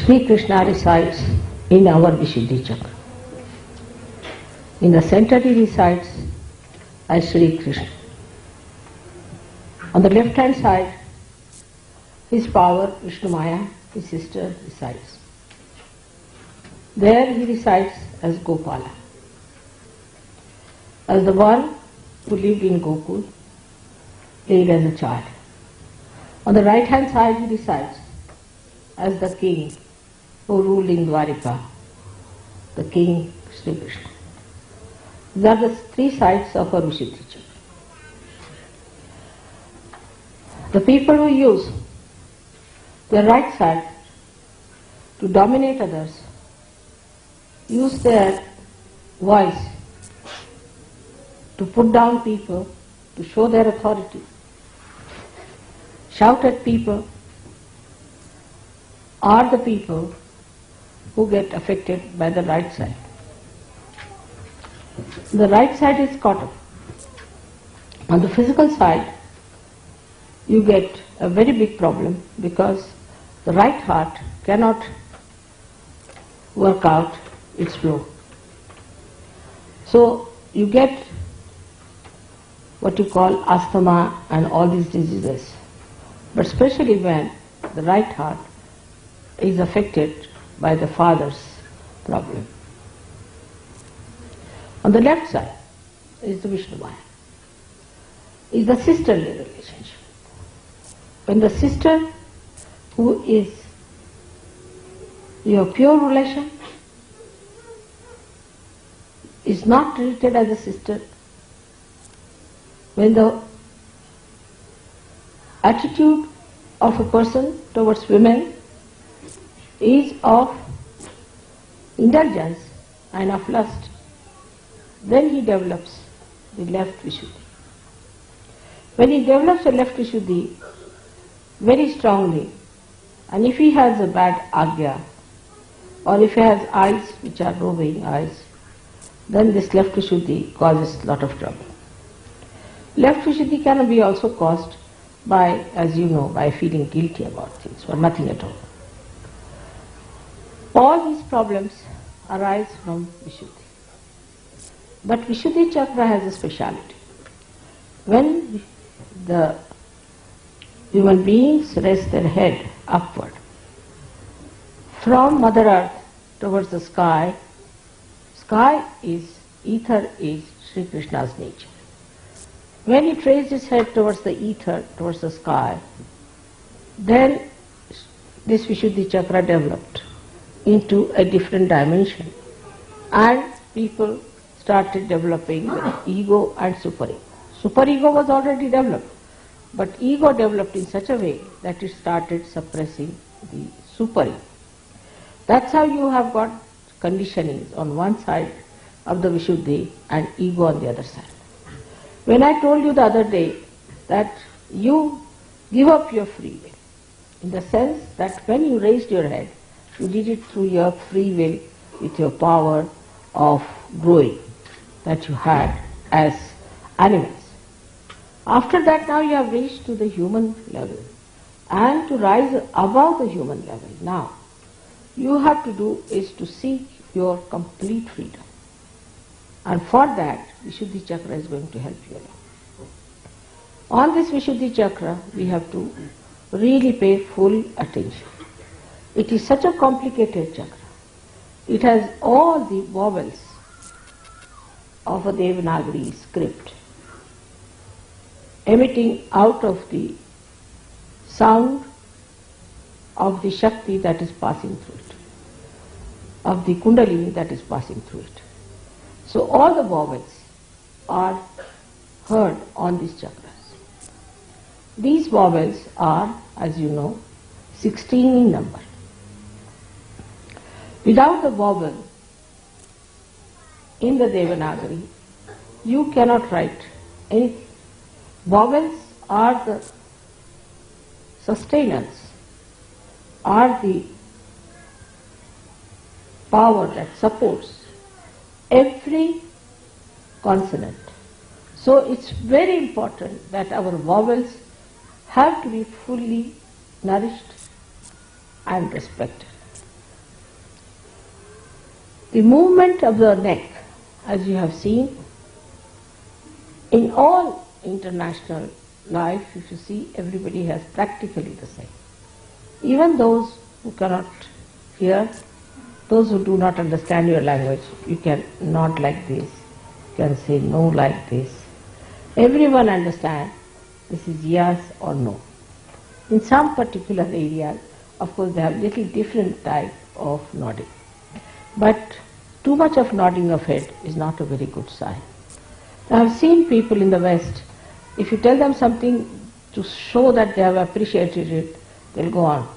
Shri Krishna resides in our Vishuddhi Chakra. In the center he resides as Shri Krishna. On the left hand side, his power, Vishnu Maya, his sister, resides. There he resides as Gopala, as the one who lived in Gokul, played as a child. On the right hand side he resides as the king who ruled in Dwarika, the king Shri Krishna. These are the three sides of our Vishuddhi Chakra. The people who use their right side to dominate others use their voice to put down people, to show their authority, shout at people, are the people who get affected by the right side. The right side is caught up. On the physical side, you get a very big problem because the right heart cannot work out its flow. So you get what you call asthma and all these diseases. But especially when the right heart is affected by the father's problem. On the left side is the Vishnu Maya, is the sisterly relationship. When the sister, who is your pure relation, is not treated as a sister, when the attitude of a person towards women is of indulgence and of lust, then he develops the left Vishuddhi. When he develops the left Vishuddhi very strongly, and if he has a bad agya, or if he has eyes which are roving eyes, then this left Vishuddhi causes a lot of trouble. Left Vishuddhi can be also caused by, as you know, by feeling guilty about things, or nothing at all. All these problems arise from Vishuddhi. But Vishuddhi Chakra has a speciality. When the human beings raise their head upward from Mother Earth towards the sky, ether is Sri Krishna's nature. When he raised his head towards the ether, towards the sky, then this Vishuddhi Chakra developed into a different dimension, and people started developing with ego and superego. Superego was already developed, but ego developed in such a way that it started suppressing the superego. That's how you have got conditionings on one side of the Vishuddhi and ego on the other side. When I told you the other day that you give up your free will, in the sense that when you raised your head, you did it through your free will with your power of growing that you had as animals. After that, now you have reached to the human level, and to rise above the human level now, you have to do is to seek your complete freedom. And for that, Vishuddhi Chakra is going to help you along. On this Vishuddhi Chakra, we have to really pay full attention. It is such a complicated chakra. It has all the vowels of a Devanagari script emitting out of the sound of the Shakti that is passing through it, of the Kundalini that is passing through it. So all the vowels are heard on these chakras. These vowels are, as you know, 16 in number. Without the vowel in the Devanagari, you cannot write anything. Vowels are the sustenance, are the power that supports every consonant. So it's very important that our vowels have to be fully nourished and respected. The movement of the neck, as you have seen, in all international life, if you see, everybody has practically the same. Even those who cannot hear, those who do not understand your language, you can nod like this, you can say no like this. Everyone understands this is yes or no. In some particular areas, of course, they have little different type of nodding. But too much of nodding of head is not a very good sign. I have seen people in the West, if you tell them something to show that they have appreciated it, they'll go on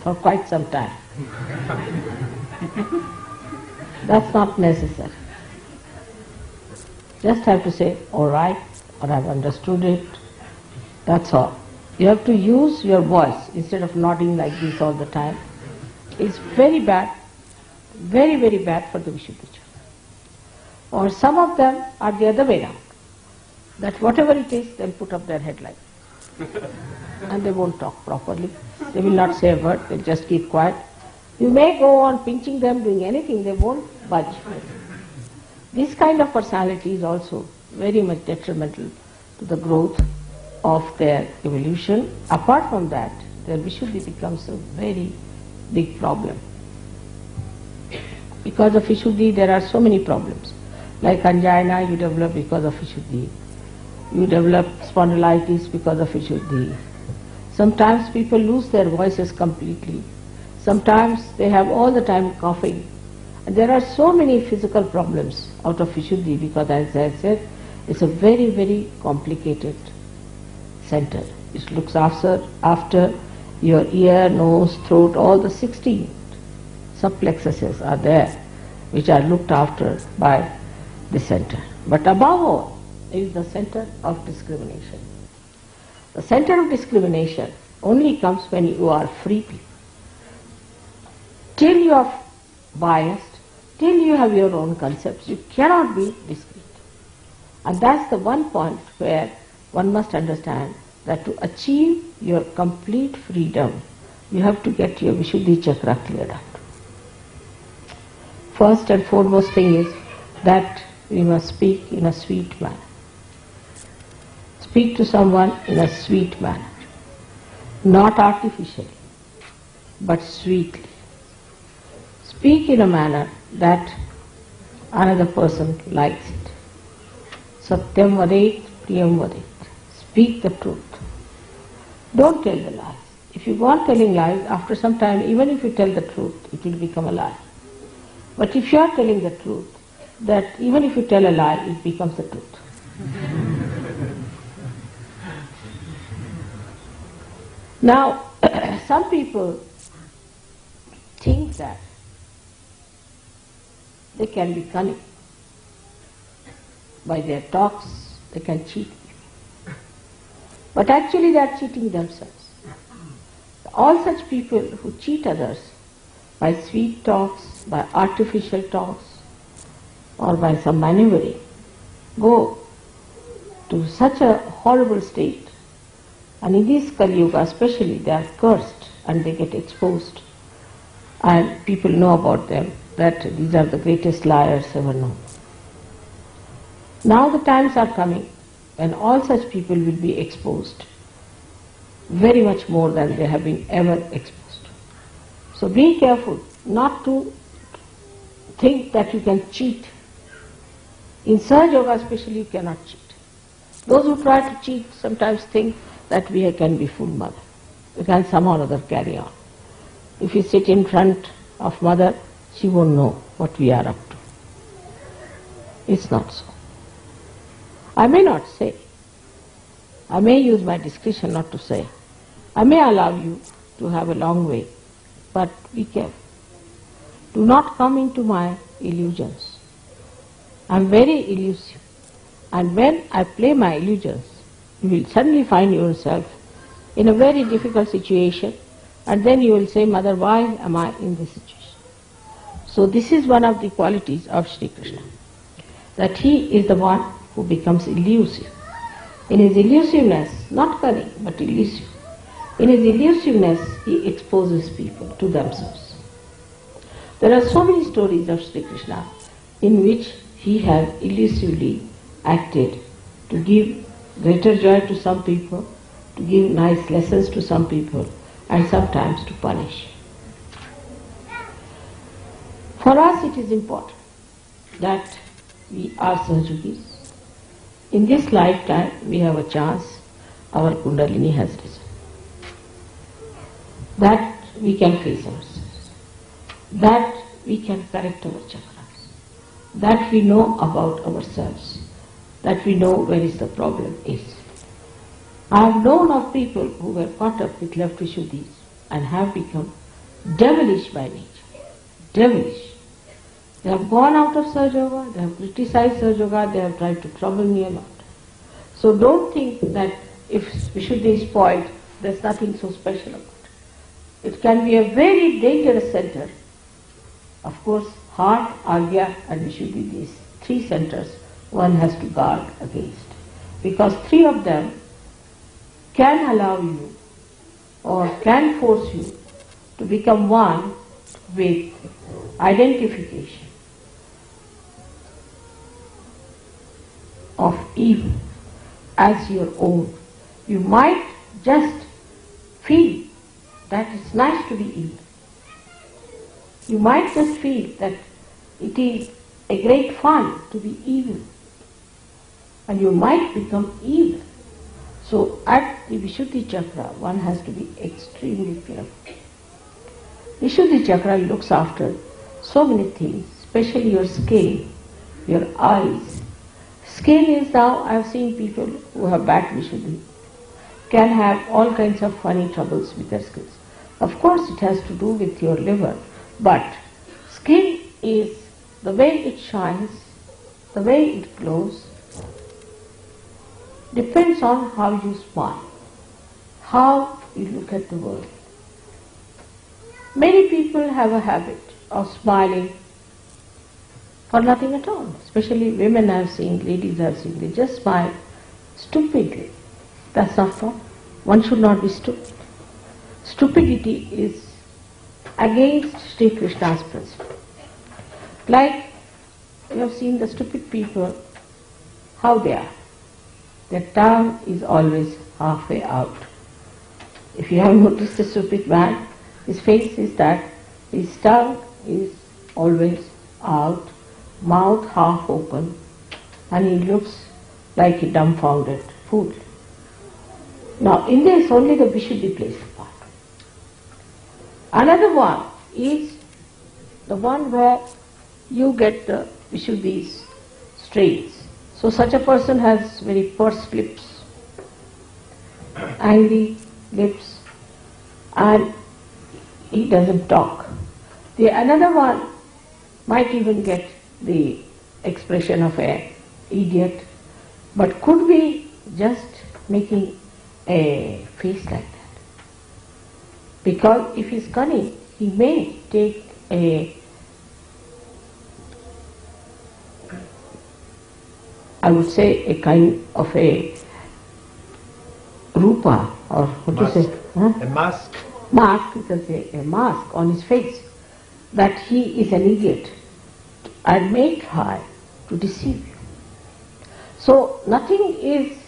for quite some time. That's not necessary. Just have to say, all right, or I've understood it. That's all. You have to use your voice instead of nodding like this all the time. It's very bad, very, very bad for the Vishuddhi Chakra. Or some of them are the other way round. That whatever it is, they'll put up their head like this. And they won't talk properly. They will not say a word, they'll just keep quiet. You may go on pinching them, doing anything, they won't budge. This kind of personality is also very much detrimental to the growth of their evolution. Apart from that, their Vishuddhi becomes a very big problem. Because of Vishuddhi, there are so many problems. Like angina, you develop because of Vishuddhi. You develop spondylitis because of Vishuddhi. Sometimes people lose their voices completely. Sometimes they have all the time coughing. And there are so many physical problems out of Vishuddhi because, as I said, it's a very, very complicated center. It looks after your ear, nose, throat, all the 16 subplexuses are there, which are looked after by the center. But above all is the center of discrimination. The center of discrimination only comes when you are free. Till you are biased, till you have your own concepts, you cannot be discrete. And that's the one point where one must understand that to achieve your complete freedom, you have to get your Vishuddhi Chakra cleared out. First and foremost thing is that we must speak in a sweet manner. Speak to someone in a sweet manner, not artificially, but sweetly. Speak in a manner that another person likes it. Satyam vadet, priyam vadet. Speak the truth. Don't tell the lies. If you go on telling lies, after some time, even if you tell the truth, it will become a lie. But if you are telling the truth, that even if you tell a lie, it becomes the truth. Now, some people think that they can be cunning. By their talks, they can cheat people. But actually they are cheating themselves. All such people who cheat others by sweet talks, by artificial talks, or by some maneuvering, go to such a horrible state. And in this Kali Yuga especially, they are cursed and they get exposed. And people know about them, that these are the greatest liars ever known. Now the times are coming when all such people will be exposed very much more than they have been ever exposed. So be careful not to think that you can cheat. In Sahaja Yoga especially, you cannot cheat. Those who try to cheat sometimes think that we can be full mother. We can somehow or other carry on. If you sit in front of mother, she won't know what we are up to. It's not so. I may not say. I may use my discretion not to say. I may allow you to have a long way, but be careful. Do not come into my illusions. I am very elusive. And when I play my illusions, you will suddenly find yourself in a very difficult situation, and then you will say, Mother, why am I in this situation? So this is one of the qualities of Shri Krishna, that he is the one who becomes elusive. In his elusiveness, not cunning, but elusive, in his elusiveness he exposes people to themselves. There are so many stories of Sri Krishna in which he has elusively acted to give greater joy to some people, to give nice lessons to some people, and sometimes to punish. For us it is important that we are Sahajogis. In this lifetime we have a chance, our Kundalini has risen. That we can face ourselves, that we can correct our chakras, that we know about ourselves, that we know where is the problem is. I have known of people who were caught up with left Vishuddhis and have become devilish by nature. Devilish. They have gone out of Sahaja Yoga, they have criticized Sahaja Yoga, they have tried to trouble me a lot. So don't think that if Vishuddhi is spoiled, there's nothing so special about it. It can be a very dangerous center. Of course, heart, Agya and Vishuddhi, these three centers, one has to guard against. Because three of them can allow you or can force you to become one with identification of evil as your own. You might just feel that it's nice to be evil. You might just feel that it is a great fun to be evil. And you might become evil. So at the Vishuddhi Chakra, one has to be extremely careful. Vishuddhi Chakra looks after so many things, especially your skin, your eyes. Skin is now, I have seen people who have bad Vishuddhi, can have all kinds of funny troubles with their skins. Of course it has to do with your liver, but skin is the way it shines, the way it glows, depends on how you smile, how you look at the world. Many people have a habit of smiling for nothing at all, especially women I have seen, ladies I have seen, they just smile stupidly. That's not fun. One should not be stupid. Stupidity is against Sri Krishna's principle. Like you have seen the stupid people, how they are. Their tongue is always halfway out. If you have noticed a stupid man, his face is that his tongue is always out, mouth half open, and he looks like a dumbfounded fool. Now in this only the Vishuddhi plays a part. Another one is the one where you get the Vishuddhi's strains. So such a person has very pursed lips, angry lips, and he doesn't talk. The another one might even get the expression of an idiot, but could be just making a face like that. Because if he's cunning, he may take I would say a kind of a rupa, or what do you say? Huh? A mask. Mask, you can say, a mask on his face, that he is an idiot, and may try to deceive you. So nothing is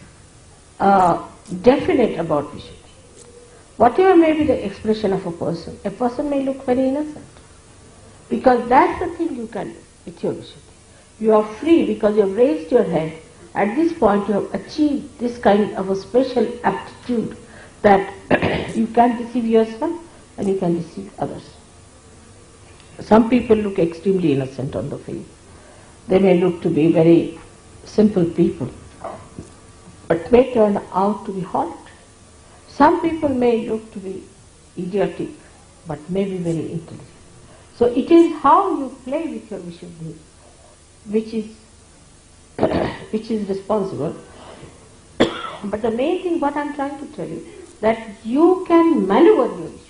definite about Vishuddhi. Whatever may be the expression of a person may look very innocent. Because that's the thing you can do with your Vishuddhi. You are free because you have raised your head. At this point you have achieved this kind of a special aptitude that you can deceive yourself and you can deceive others. Some people look extremely innocent on the face. They may look to be very simple people, but may turn out to be horrid. Some people may look to be idiotic, but may be very intelligent. So it is how you play with your Vishuddhi which is responsible. But the main thing what I am trying to tell you, that you can maneuver your Vishuddhi.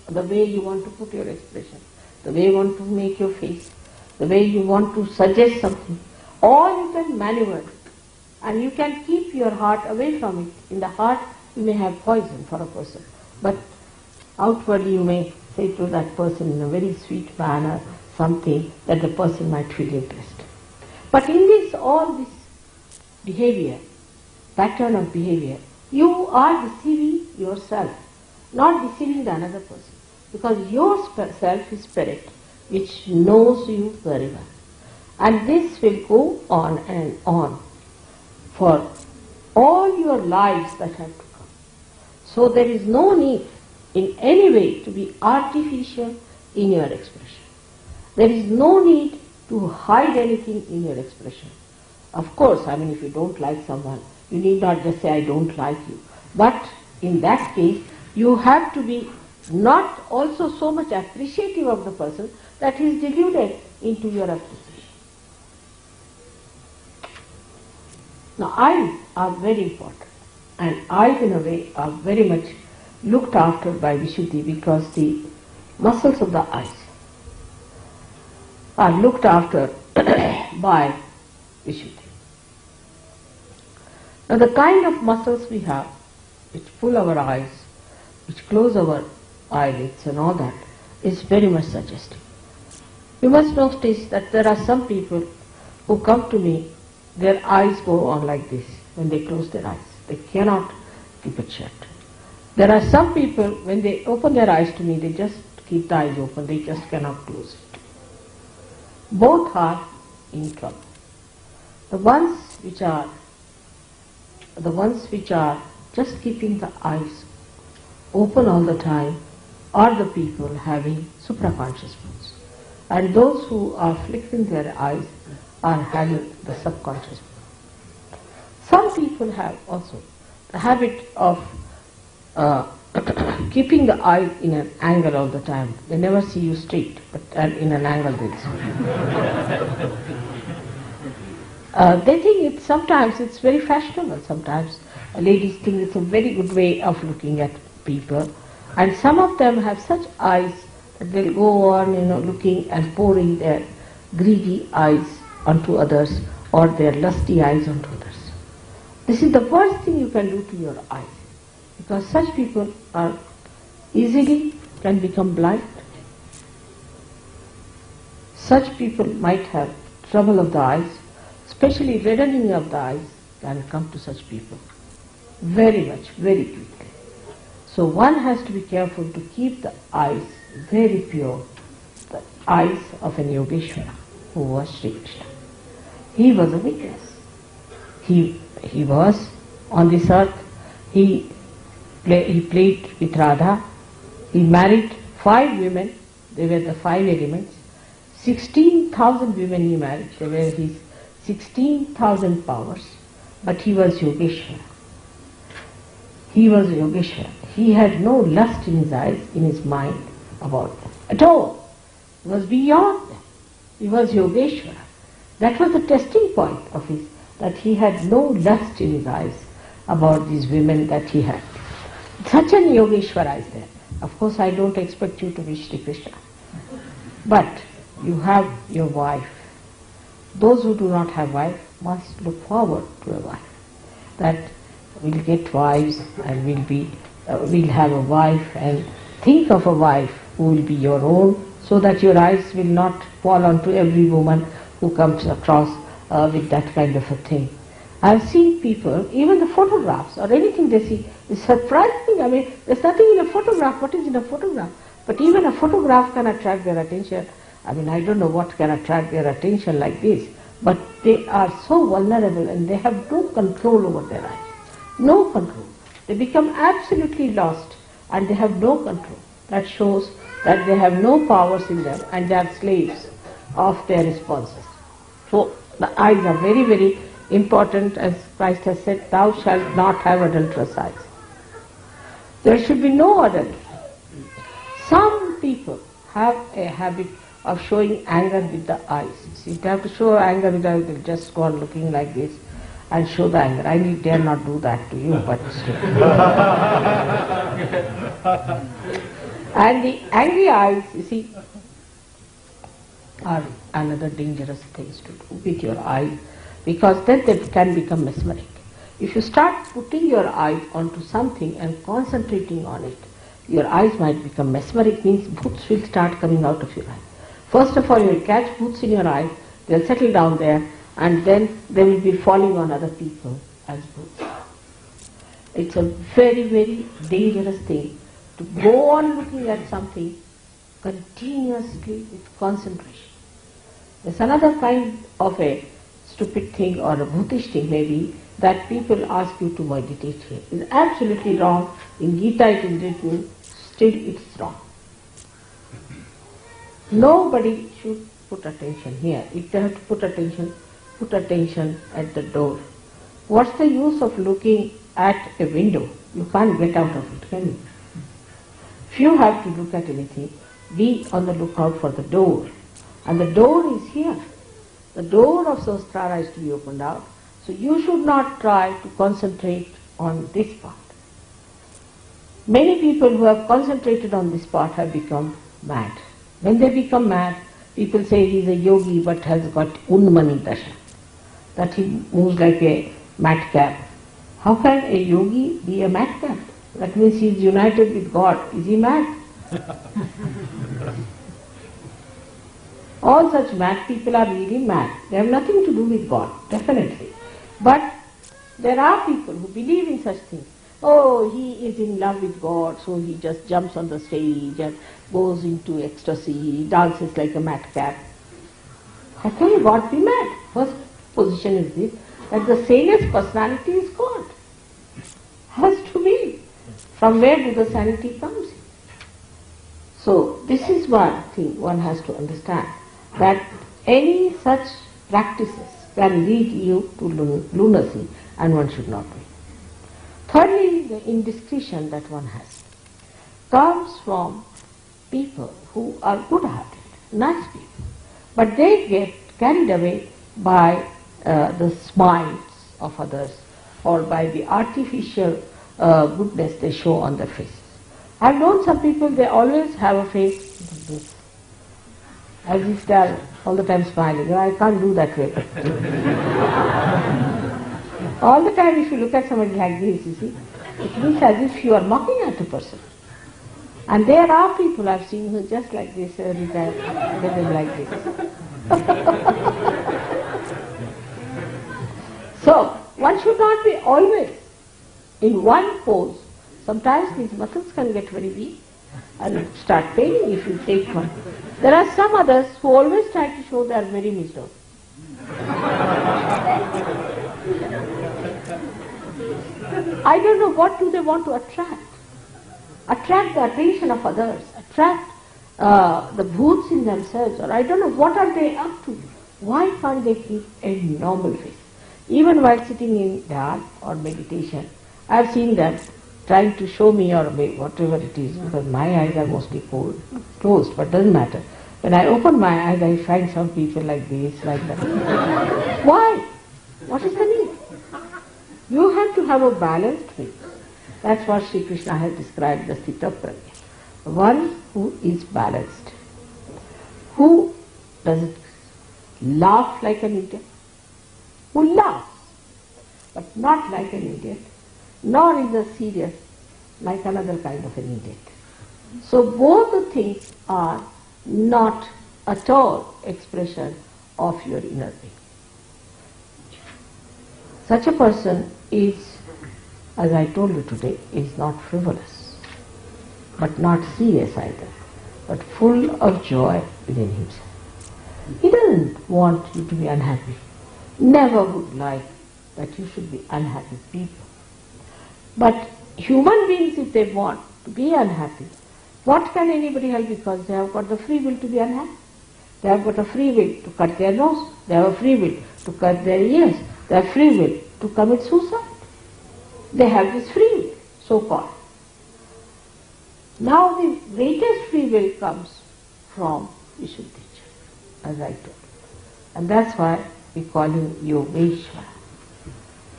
The way you want to put your expression, the way you want to make your face, the way you want to suggest something, all you can maneuver. And you can keep your heart away from it. In the heart you may have poison for a person, but outwardly you may say to that person in a very sweet manner something that the person might feel impressed. But in this, all this behavior, pattern of behavior, you are deceiving yourself, not deceiving the another person. Because your self is spirit, which knows you very well. And this will go on and on for all your lives that have to come. So there is no need in any way to be artificial in your expression. There is no need to hide anything in your expression. Of course, if you don't like someone, you need not just say, I don't like you. But in that case, you have to be not also so much appreciative of the person that he is deluded into your appreciation. Now, eyes are very important, and eyes in a way are very much looked after by Vishuddhi because the muscles of the eyes are looked after by Vishuddhi. Now, the kind of muscles we have, which pull our eyes, which close our eyelids and all that, is very much suggestive. You must notice that there are some people who come to me, their eyes go on like this when they close their eyes. They cannot keep it shut. There are some people, when they open their eyes to me, they just keep the eyes open, they just cannot close it. Both are in trouble. The ones which are just keeping the eyes open all the time are the people having supraconscious moods. And those who are flickering their eyes are having the subconscious mood. Some people have also the habit of keeping the eye in an angle all the time. They never see you straight, but in an angle they see. They think sometimes it's very fashionable. Sometimes ladies think it's a very good way of looking at people. And some of them have such eyes that they'll go on, looking and pouring their greedy eyes onto others or their lusty eyes onto others. This is the worst thing you can do to your eyes, because such people are can become blind. Such people might have trouble of the eyes, especially reddening of the eyes can come to such people very much, very quickly. So one has to be careful to keep the eyes very pure, the eyes of an Yogeshwara who was Shri Krishna. He was a witness. He was on this earth. He played with Radha. He married 5 women. They were the 5 elements. 16,000 women he married. They were his 16,000 powers. But he was Yogeshwara. He was Yogeshwara. He had no lust in his eyes, in his mind about them at all. He was beyond them. He was Yogeshwara. That was the testing point of his, that he had no lust in his eyes about these women that he had. Such an Yogeshwara is there. Of course, I don't expect you to be Shri Krishna. But you have your wife. Those who do not have wife must look forward to a wife. That we'll get wives and we'll have a wife, and think of a wife who will be your own, so that your eyes will not fall onto every woman who comes across with that kind of a thing. I've seen people, even the photographs or anything they see is surprising. There's nothing in a photograph. What is in a photograph? But even a photograph can attract their attention. I don't know what can attract their attention like this, but they are so vulnerable and they have no control over their eyes. No control. They become absolutely lost and they have no control. That shows that they have no powers in them and they are slaves of their responses. So the eyes are very, very important. As Christ has said, thou shalt not have adulterous eyes. There should be no adultery. Some people have a habit of showing anger with the eyes. See, if they have to show anger with the eyes, they'll just go on looking like this and show the anger. I dare not do that to you, but still. And the angry eyes, you see, are another dangerous things to do with your eyes, because then they can become mesmeric. If you start putting your eyes onto something and concentrating on it, your eyes might become mesmeric, means bhoots will start coming out of your eye. First of all, you will catch bhoots in your eyes, they will settle down there, and then they will be falling on other people as bhoots. It's a very, very dangerous thing to go on looking at something continuously with concentration. There's another kind of a stupid thing or a bhutish thing maybe that people ask you to meditate here. It's absolutely wrong. In Gita it is written, still it's wrong. Nobody should put attention here. If they have to put attention at the door. What's the use of looking at a window? You can't get out of it, can you? If you have to look at anything, be on the lookout for the door. And the door is here. The door of Sahasrara is to be opened out. So you should not try to concentrate on this part. Many people who have concentrated on this part have become mad. When they become mad, people say he is a yogi but has got unmani dasha, that he moves like a madcap. How can a yogi be a madcap? That means he is united with God. Is he mad? All such mad people are really mad. They have nothing to do with God, definitely. But there are people who believe in such things. Oh, he is in love with God, so he just jumps on the stage and goes into ecstasy, he dances like a madcap. How can God be mad? First position is this, that the sanest personality is God. Has to be. From where do the sanity comes in? So this is one thing one has to understand, that any such practices can lead you to lunacy, and one should not do. Thirdly, the indiscretion that one has comes from people who are good-hearted, nice people, but they get carried away by the smiles of others or by the artificial goodness they show on their faces. I've known some people, they always have a face like this, as if they are all the time smiling. I can't do that way. All the time if you look at somebody like this, you see, it looks as if you are mocking at a person. And there are people I've seen who just like this every time, they them like this. So, one should not be always in one pose. Sometimes these muscles can get very weak and start paining if you take one. There are some others who always try to show they are very miserable. I don't know what do they want to attract. Attract the attention of others, attract the bhoots in themselves, or I don't know what are they up to. Why can't they keep a normal face? Even while sitting in dhyan or meditation, I have seen them trying to show me or whatever it is, because my eyes are mostly closed, but doesn't matter. When I open my eyes, I find some people like this, like that. Why? What is the need? You have to have a balanced face. That's what Shri Krishna has described the Sthita Prajna. One who is balanced, who doesn't laugh like an idiot, who laughs, but not like an idiot, nor is a serious like another kind of an idiot. So both the things are not at all expression of your inner being. Such a person is, as I told you today, is not frivolous, but not serious either, but full of joy within himself. He doesn't want you to be unhappy. Never would like that you should be unhappy people. But human beings, if they want to be unhappy, what can anybody help? Because they have got the free will to be unhappy. They have got a free will to cut their nose. They have a free will to cut their ears. They have free will to commit suicide. They have this free will, so-called. Now the greatest free will comes from Vishuddhija, as I told you. And that's why we call him Yogeshwara.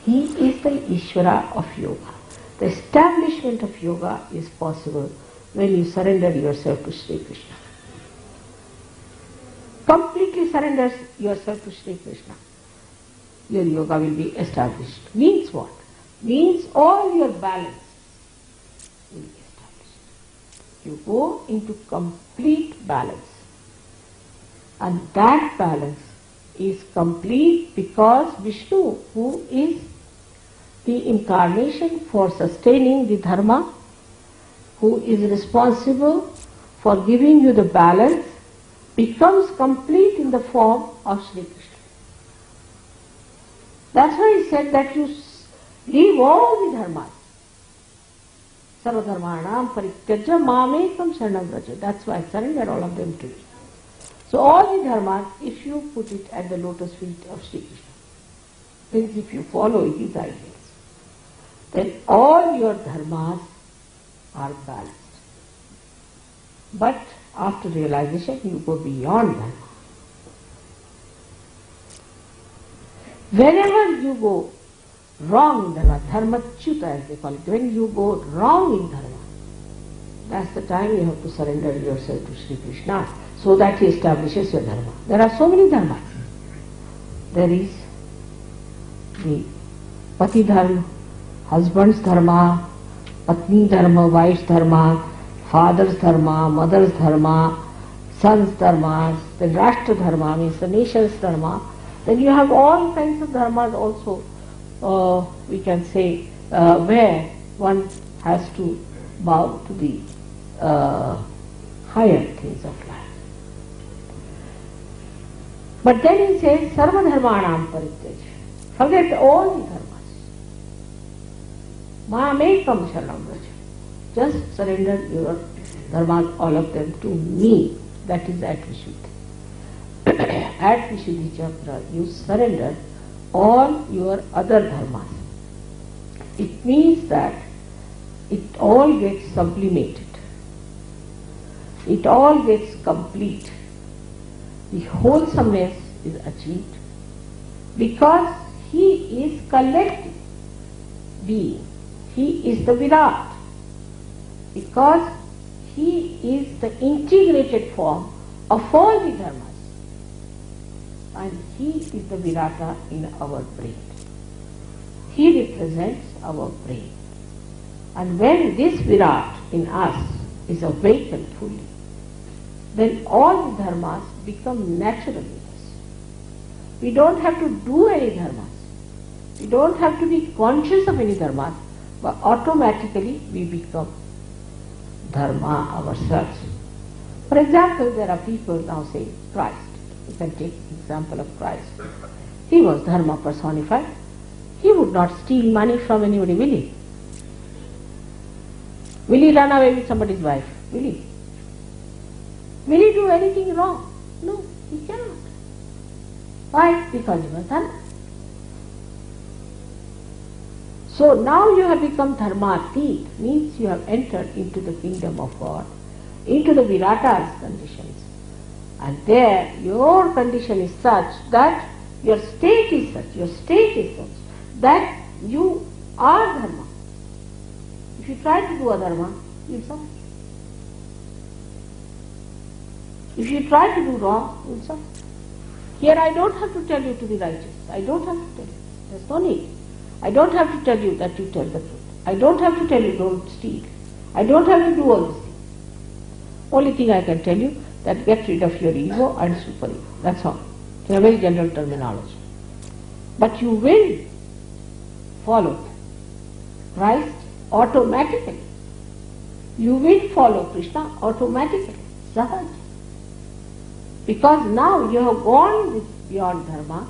He is the Ishvara of yoga. The establishment of yoga is possible when you surrender yourself to Shri Krishna. Completely surrender yourself to Shri Krishna. Your yoga will be established. Means what? Means all your balance will be established. You go into complete balance. And that balance is complete because Vishnu, who is the incarnation for sustaining the dharma, who is responsible for giving you the balance, becomes complete in the form of Shri Krishna. That's why he said that you leave all the dharmas. Sarva dharmanam parityajya mamekam sharanam vraja. That's why I surrender all of them to you. So all the dharmas, if you put it at the lotus feet of Shri Krishna, means if you follow his ideals, then all your dharmas are balanced. But after realization, you go beyond dharma. Whenever you go wrong in dharma, dharmachyuta as they call it, when you go wrong in dharma, that's the time you have to surrender yourself to Shri Krishna so that he establishes your dharma. There are so many dharmas. There is the pati dharma, husband's dharma, patni dharma, wife's dharma, father's dharma, mother's dharma, son's dharma, then rashtra dharma means the nation's dharma. Then you have all kinds of dharmas also, we can say, where one has to bow to the higher things of life. But then he says, sarva dharmanam parityaj. Forget all the dharmas. Mamekam sharanam vraja. Just surrender your dharmas, all of them, to me. That is at Vishuddhi. At Vishuddhi Chakra, you surrender all your other dharmas. It means that it all gets sublimated. It all gets complete. The wholesomeness is achieved because he is collective being. He is the Virat. Because he is the integrated form of all the dharmas. And he is the Virata in our brain. He represents our brain. And when this Virat in us is awakened fully, then all the dharmas become natural with us. We don't have to do any dharmas. We don't have to be conscious of any dharmas, but automatically we become dharma ourselves. For example, there are people now say Christ. You can take the example of Christ. He was dharma personified. He would not steal money from anybody, will he? Will he run away with somebody's wife? Will he? Will he do anything wrong? No, he cannot. Why? Because he was dharma. So now you have become dharmatit, means you have entered into the kingdom of God, into the Virata's conditions. And there your condition is such that your state is such, that you are dharma. If you try to do adharma, you will suffer. If you try to do wrong, you will suffer. Here I don't have to tell you to be righteous. I don't have to tell you. There's no need. I don't have to tell you that you tell the truth. I don't have to tell you don't steal. I don't have to do all these things. Only thing I can tell you that get rid of your ego and super ego. That's all. It's a very general terminology. But you will follow Christ automatically. You will follow Krishna automatically. Sahaja. Because now you have gone beyond dharma.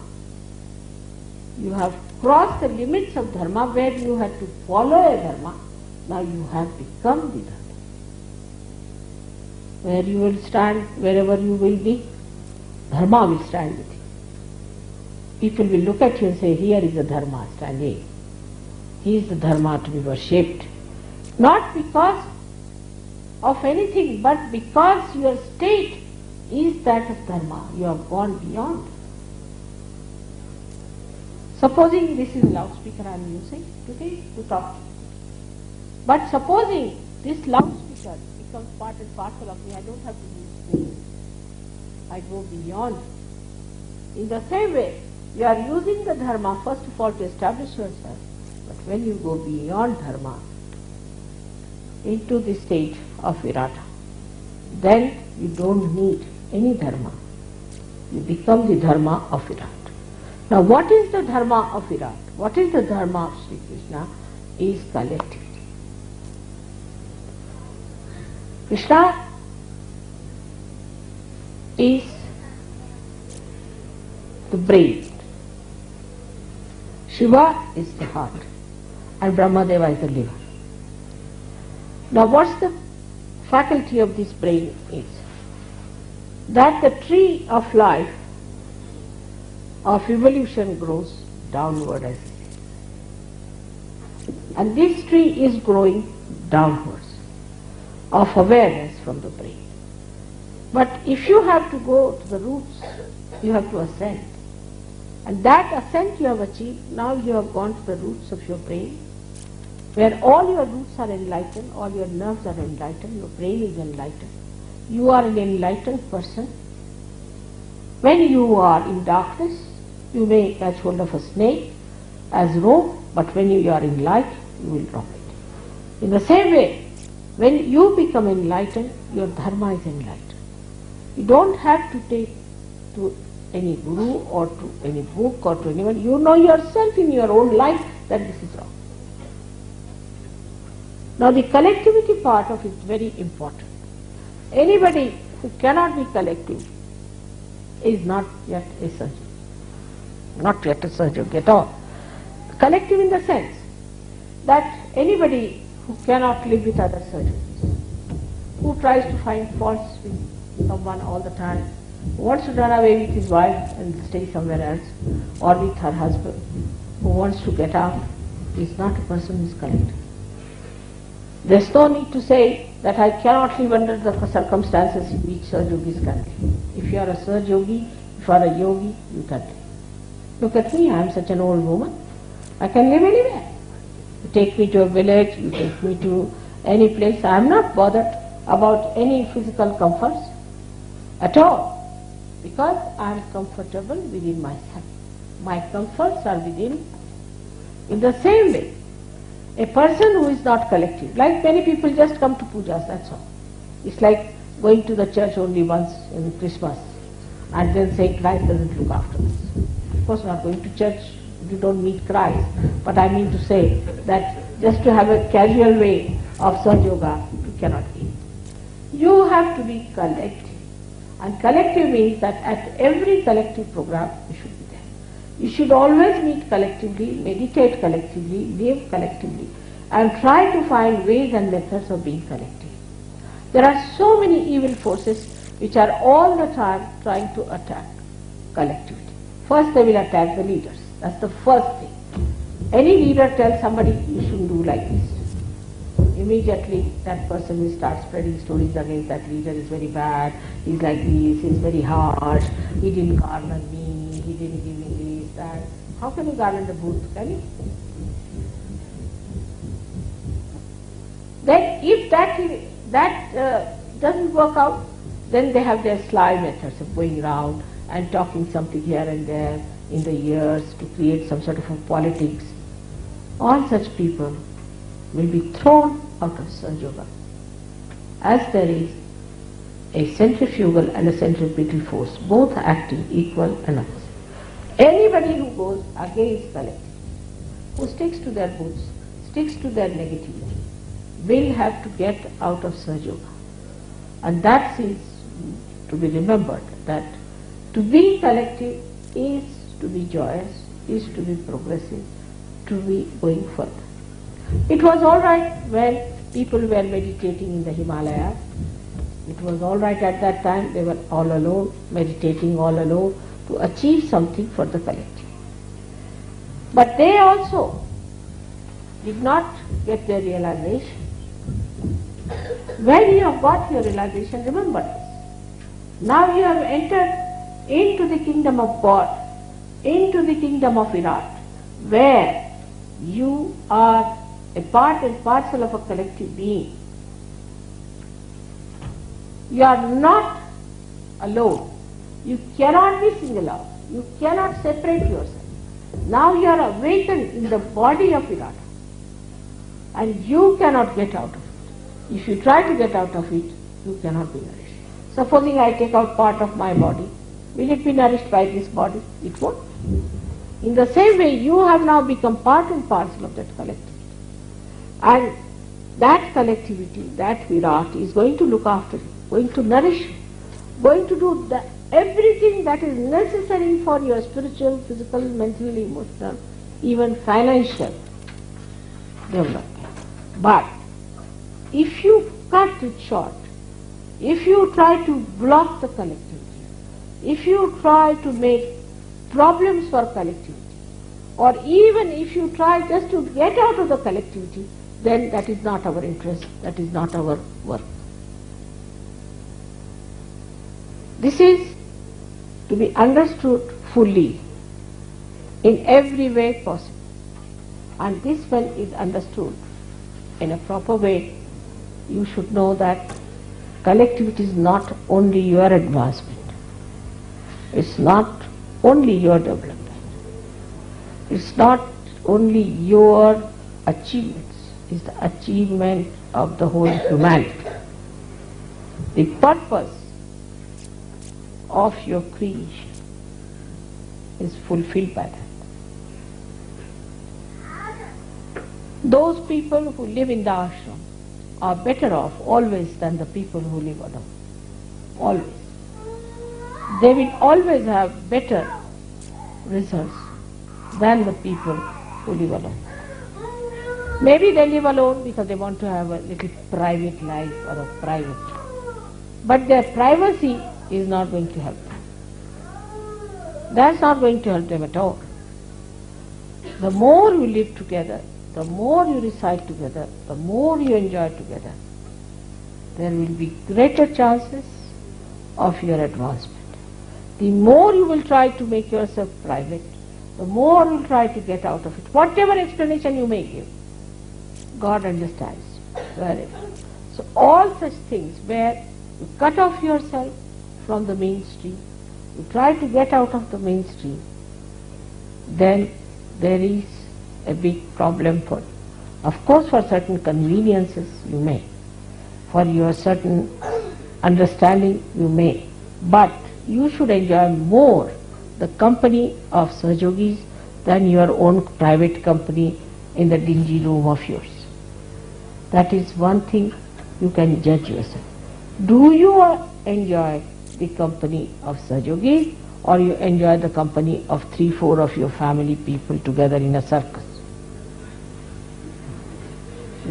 You have crossed the limits of dharma where you had to follow a dharma. Now you have become the dharma. Where you will stand, wherever you will be, dharma will stand with you. People will look at you and say, here is the dharma standing. He is the dharma to be worshipped. Not because of anything, but because your state is that of dharma. You have gone beyond. Supposing this is loudspeaker I am using today to talk to you. But supposing this loudspeaker becomes part and parcel of me, I don't have to use it. I go beyond. In the same way, you are using the dharma first of all to establish yourself. But when you go beyond dharma into the state of Virata, then you don't need any dharma. You become the dharma of Virat. Now what is the dharma of Virat? What is the dharma of Sri Krishna? Is collectivity. Krishna is the brain, Shiva is the heart, and Brahmadeva is the liver. Now what's the faculty of this brain is? That the tree of life, of evolution grows downward as it is. And this tree is growing downwards, of awareness from the brain. But if you have to go to the roots, you have to ascend. And that ascent you have achieved, now you have gone to the roots of your brain, where all your roots are enlightened, all your nerves are enlightened, your brain is enlightened. You are an enlightened person. When you are in darkness, you may catch hold of a snake as rope, but when you are in light, you will drop it. In the same way, when you become enlightened, your dharma is enlightened. You don't have to take to any guru or to any book or to anyone. You know yourself in your own life that this is wrong. Now the collectivity part of it is very important. Anybody who cannot be collective is not yet a Sahaja. Not yet a Sahaja at all. Collective in the sense that anybody who cannot live with other Sahajas, who tries to find faults with someone all the time, who wants to run away with his wife and stay somewhere else, or with her husband, who wants to get out, is not a person who is collective. There is no need to say that I cannot live under the circumstances in which Sahaja yogis can live. If you are a Sahaja yogi, if you are a yogi, you can live. Look at me, I am such an old woman. I can live anywhere. You take me to a village, you take me to any place. I am not bothered about any physical comforts at all, because I am comfortable within myself. My comforts are within. In the same way, a person who is not collective, like many people just come to pujas, that's all. It's like going to the church only once in Christmas and then saying Christ doesn't look after us. Of course not going to church, you don't meet Christ, but I mean to say that just to have a casual way of Sahaja Yoga, you cannot be. You have to be collective. And collective means that at every collective program you should be there. You should always meet collectively, meditate collectively, live collectively, and try to find ways and methods of being collective. There are so many evil forces which are all the time trying to attack collectivity. First they will attack the leaders. That's the first thing. Any leader tells somebody you shouldn't do like this. Immediately that person will start spreading stories against that leader. Is very bad, he's like this, he's very harsh, he didn't garner me, he didn't give me this, that. How can you garner the booth, can you? Then if that doesn't work out, then they have their sly methods of going around and talking something here and there in the ears to create some sort of a politics. All such people will be thrown out of Sahaja Yoga, as there is a centrifugal and a centripetal force, both acting equal and opposite. Anybody who goes against collective, who sticks to their boots, sticks to their negativity, will have to get out of Sahaja Yoga. And that is to be remembered, that to be collective is to be joyous, is to be progressive, to be going further. It was all right when people were meditating in the Himalayas. It was all right at that time. They were all alone, meditating all alone to achieve something for the collective. But they also did not get their realization. When you have got your realization, remember this. Now you have entered into the kingdom of God, into the kingdom of Virat, where you are a part and parcel of a collective being. You are not alone. You cannot be single out. You cannot separate yourself. Now you are awakened in the body of Virat, and you cannot get out of it. If you try to get out of it, you cannot be nourished. Supposing I take out part of my body, will it be nourished by this body? It won't. In the same way, you have now become part and parcel of that collectivity. And that collectivity, that Virat, is going to look after you, going to nourish you, going to do everything that is necessary for your spiritual, physical, mental, emotional, even financial development. But if you cut it short, if you try to block the collectivity, if you try to make problems for collectivity, or even if you try just to get out of the collectivity, then that is not our interest, that is not our work. This is to be understood fully in every way possible. And this, when is understood in a proper way, you should know that collectivity is not only your advancement, it's not only your development, it's not only your achievements, it's the achievement of the whole humanity. The purpose of your creation is fulfilled by that. Those people who live in the ashram are better off always than the people who live alone. Always. They will always have better results than the people who live alone. Maybe they live alone because they want to have a little private life or a private. But their privacy is not going to help them. That's not going to help them at all. The more you live together, the more you recite together, the more you enjoy together, there will be greater chances of your advancement. The more you will try to make yourself private, the more you will try to get out of it. Whatever explanation you may give, God understands very well. So all such things where you cut off yourself from the mainstream, you try to get out of the mainstream, then there is a big problem for you. Of course, for certain conveniences you may, for your certain understanding you may, but you should enjoy more the company of Sahajogis than your own private company in the dingy room of yours. That is one thing you can judge yourself. Do you enjoy the company of Sahajogis, or you enjoy the company of 3-4 of your family people together in a circus?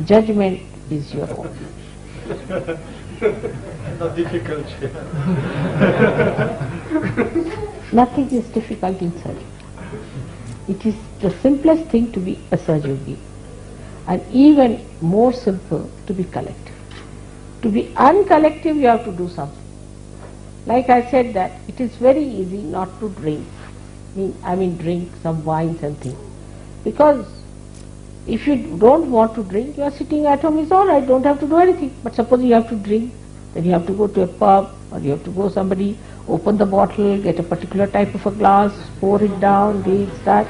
Judgment is your own. Not difficult. Nothing is difficult in Sahaja. It is the simplest thing to be a Sahajogi, and even more simple to be collective. To be uncollective, you have to do something. Like I said that it is very easy not to drink. I mean drink some wines and things. Because if you don't want to drink, you are sitting at home, it's all right, don't have to do anything. But suppose you have to drink, then you have to go to a pub, or you have to go somebody, open the bottle, get a particular type of a glass, pour it down, this, that.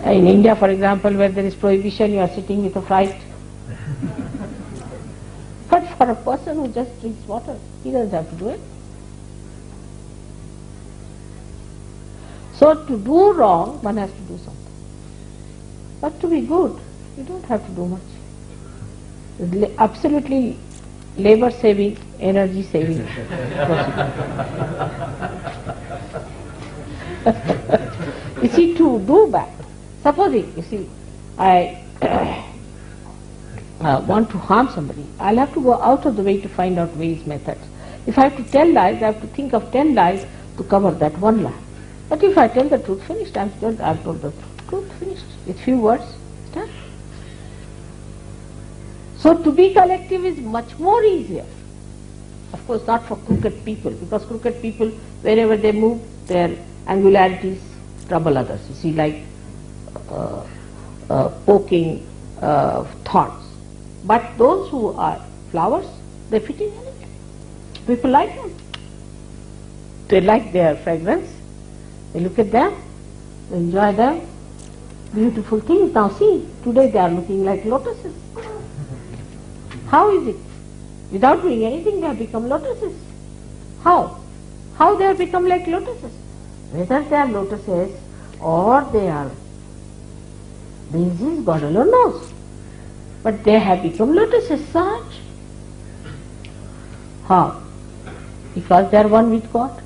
In India, for example, where there is prohibition, you are sitting with a fright. But for a person who just drinks water, he doesn't have to do it. So to do wrong, one has to do something. But to be good, you don't have to do much. It's absolutely labor saving, energy saving procedure. You see, to do bad, supposing, you see, I want to harm somebody, I'll have to go out of the way to find out ways, methods. If I have to tell lies, I have to think of 10 lies to cover that one lie. But if I tell the truth, finished, I've told the truth, finished, with few words, done. So to be collective is much more easier. Of course not for crooked people, because crooked people, wherever they move, their angularities trouble others. You see, like poking thoughts. But those who are flowers, they fit in anything. People like them. They like their fragrance. They look at them, they enjoy them. Beautiful things. Now see, today they are looking like lotuses. How is it? Without doing anything they have become lotuses. How? How they have become like lotuses? Whether they are lotuses or they are daisies, God alone knows. But they have become lotuses, Sahaja. How? Because they are one with God.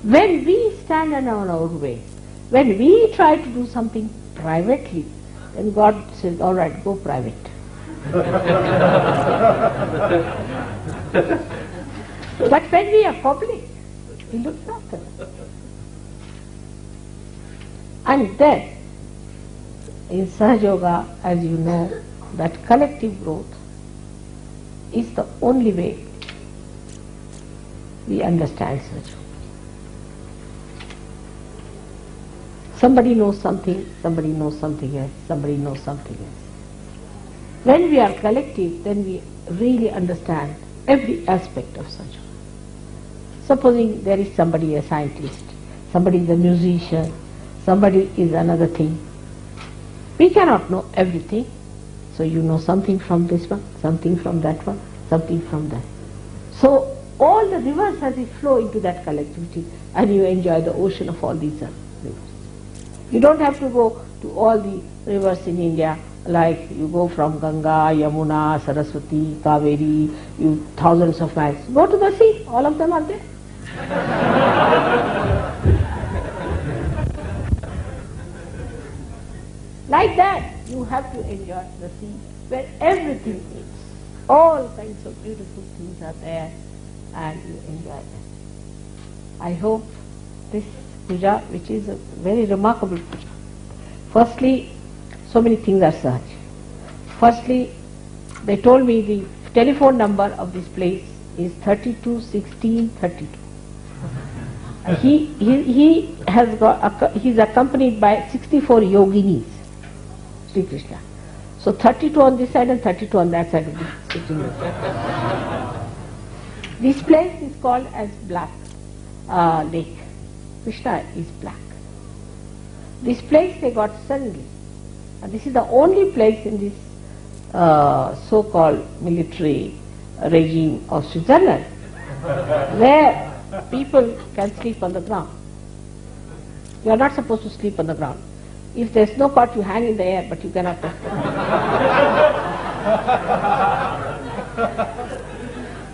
When we stand on our way, when we try to do something privately, then God says, all right, go private. But when we are public, He looks after us. And then, in Sahaja Yoga, as you know, that collective growth is the only way we understand Sahaja Yoga. Somebody knows something, somebody knows something else, somebody knows something else. When we are collective, then we really understand every aspect of Sahaja Yoga. Supposing there is somebody a scientist, somebody is a musician, somebody is another thing. We cannot know everything. So you know something from this one, something from that one, something from that. So all the rivers as they flow into that collectivity, and you enjoy the ocean of all these rivers. You don't have to go to all the rivers in India, like you go from Ganga, Yamuna, Saraswati, Kaveri, you thousands of miles. Go to the sea, all of them are there. Like that, you have to enjoy the sea where everything is. All kinds of beautiful things are there and you enjoy them. I hope this puja, which is a very remarkable puja. Firstly, so many things are such. Firstly, they told me the telephone number of this place is 321632. He is accompanied by 64 yoginis, Shri Krishna. So 32 on this side and 32 on that side of the sitting room. This place is called as Black Lake. Krishna is black. This place they got suddenly. And this is the only place in this so-called military regime of Switzerland where people can sleep on the ground. You are not supposed to sleep on the ground. If there is no cot, you hang in the air, but you cannot touch the ground.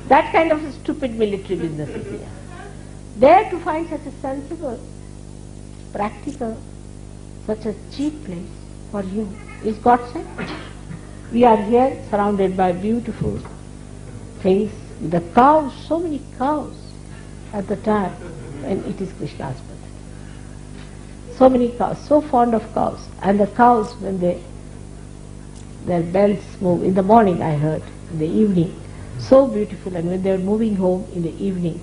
That kind of a stupid military business is here. There to find such a sensible, practical, such a cheap place for you is God sent. We are here surrounded by beautiful things. The cows, so many cows at the time when it is Krishna's birthday. So many cows, so fond of cows. And the cows, when their bells move, in the morning I heard, in the evening, so beautiful. And when they are moving home in the evening,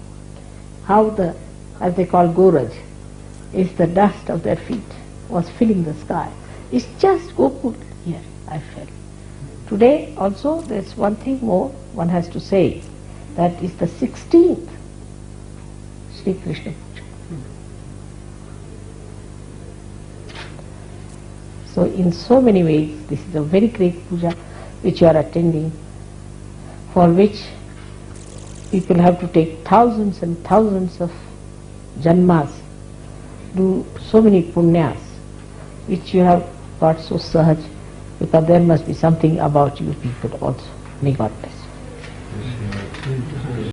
how the, as they call Goraj, is the dust of their feet was filling the sky. It's just Gokul here, I felt. Today also there's one thing more one has to say, that is the 16th Shri Krishna Puja. So in so many ways this is a very great puja which you are attending, for which people have to take thousands and thousands of janmas, do so many punyas, which you have got so sahaj, because there must be something about you people also. May God bless you.